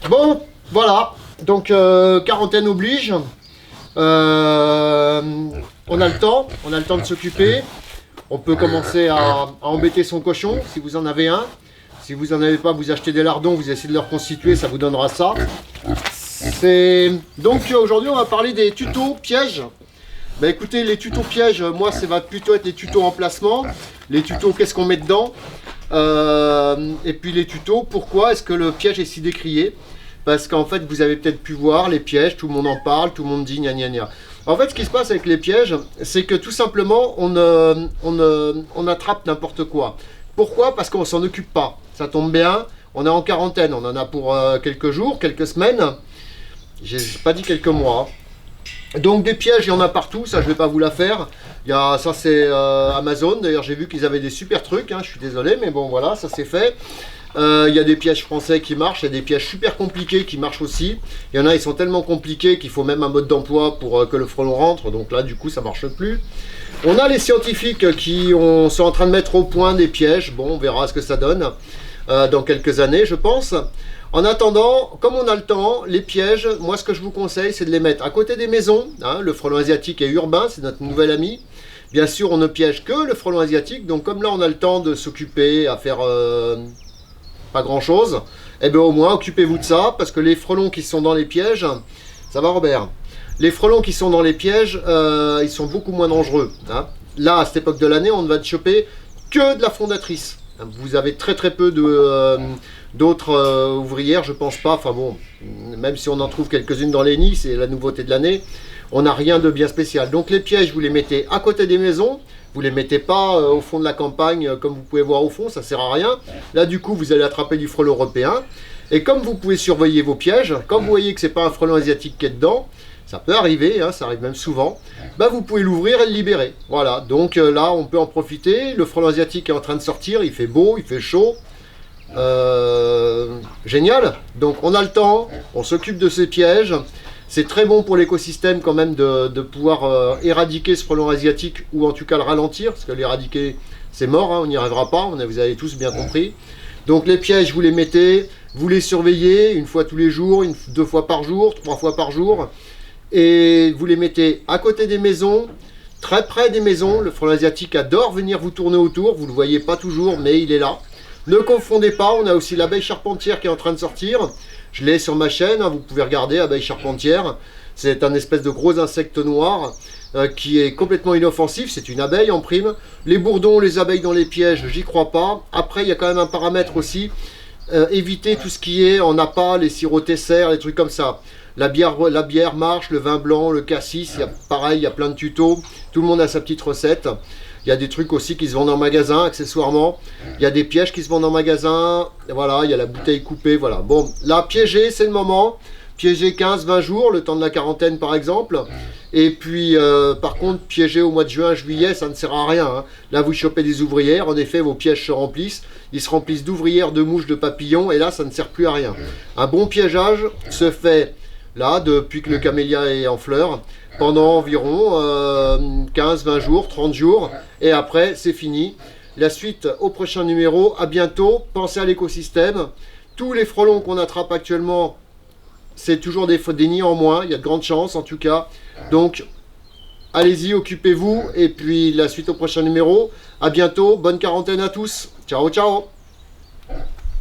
Bon, voilà. Donc, quarantaine oblige. On a le temps. On a le temps de s'occuper. On peut commencer à embêter son cochon, si vous en avez un. Si vous n'en avez pas, vous achetez des lardons, vous essayez de le reconstituer, ça vous donnera ça. Donc aujourd'hui, on va parler des tutos pièges. Bah écoutez, les tutos pièges, moi, ça va plutôt être les tutos emplacement. Les tutos, qu'est-ce qu'on met dedans. Et puis les tutos, pourquoi est-ce que le piège est si décrié? Parce qu'en fait, vous avez peut-être pu voir les pièges, tout le monde en parle, tout le monde dit gna gna gna. En fait, ce qui se passe avec les pièges, c'est que tout simplement, on attrape n'importe quoi. Pourquoi? Parce qu'on s'en occupe pas. Ça tombe bien, on est en quarantaine, on en a pour quelques jours, quelques semaines. J'ai pas dit quelques mois. Donc des pièges, il y en a partout, ça je vais pas vous la faire. Ça c'est Amazon, d'ailleurs j'ai vu qu'ils avaient des super trucs, hein, je suis désolé, mais bon voilà, ça c'est fait. Il y a des pièges français qui marchent, il y a des pièges super compliqués qui marchent aussi. Il y en a, ils sont tellement compliqués qu'il faut même un mode d'emploi pour que le frelon rentre, donc là du coup ça marche plus. On a les scientifiques qui sont en train de mettre au point des pièges, bon on verra ce que ça donne dans quelques années je pense. En attendant, comme on a le temps, les pièges, moi ce que je vous conseille c'est de les mettre à côté des maisons, hein, le frelon asiatique est urbain, c'est notre nouvel ami. Bien sûr on ne piège que le frelon asiatique, donc comme là on a le temps de s'occuper à faire pas grand chose, et bien au moins occupez-vous de ça, parce que les frelons qui sont dans les pièges, ça va Robert, les frelons qui sont dans les pièges, ils sont beaucoup moins dangereux. Hein. Là, à cette époque de l'année, on ne va choper que de la fondatrice. Vous avez très peu d'autres ouvrières, je pense pas. Enfin bon, même si on en trouve quelques-unes dans les nids, c'est la nouveauté de l'année. On n'a rien de bien spécial. Donc les pièges, vous les mettez à côté des maisons. Vous les mettez pas au fond de la campagne, comme vous pouvez voir au fond, ça sert à rien. Là, du coup, vous allez attraper du frelon européen. Et comme vous pouvez surveiller vos pièges, quand vous voyez que c'est pas un frelon asiatique qui est dedans, ça peut arriver, hein, ça arrive même souvent, bah vous pouvez l'ouvrir et le libérer. Voilà, donc là on peut en profiter. Le frelon asiatique est en train de sortir, il fait beau, il fait chaud. Génial. Donc on a le temps, on s'occupe de ces pièges. C'est très bon pour l'écosystème quand même de pouvoir éradiquer ce frelon asiatique, ou en tout cas le ralentir, parce que l'éradiquer c'est mort, hein, on n'y arrivera pas, vous avez tous bien compris. Donc les pièges, vous les mettez, vous les surveillez une fois tous les jours, deux fois par jour, 3 fois par jour. Et vous les mettez à côté des maisons, très près des maisons. Le frelon asiatique adore venir vous tourner autour, vous ne le voyez pas toujours, mais il est là. Ne confondez pas, on a aussi l'abeille charpentière qui est en train de sortir. Je l'ai sur ma chaîne, hein, vous pouvez regarder, abeille charpentière. C'est un espèce de gros insecte noir qui est complètement inoffensif, c'est une abeille en prime. Les bourdons, les abeilles dans les pièges, j'y crois pas. Après, il y a quand même un paramètre aussi, éviter tout ce qui est en appât, les sirops Tesser, les trucs comme ça. La bière marche, le vin blanc, le cassis, pareil, il y a plein de tutos. Tout le monde a sa petite recette. Il y a des trucs aussi qui se vendent en magasin, accessoirement. Il y a des pièges qui se vendent en magasin. Voilà, il y a la bouteille coupée, voilà. Bon, là, piéger, c'est le moment. Piéger 15-20 jours, le temps de la quarantaine par exemple. Et puis, par contre, piéger au mois de juin, juillet, ça ne sert à rien. Hein. Là, vous chopez des ouvrières. En effet, vos pièges se remplissent. Ils se remplissent d'ouvrières, de mouches, de papillons. Et là, ça ne sert plus à rien. Un bon piégeage se fait... là, depuis que le camélia est en fleurs, pendant environ 15-20 jours, 30 jours, et après, c'est fini. La suite au prochain numéro, à bientôt, pensez à l'écosystème. Tous les frelons qu'on attrape actuellement, c'est toujours des nids en moins, il y a de grandes chances en tout cas. Donc, allez-y, occupez-vous, et puis la suite au prochain numéro. À bientôt, bonne quarantaine à tous. Ciao, ciao.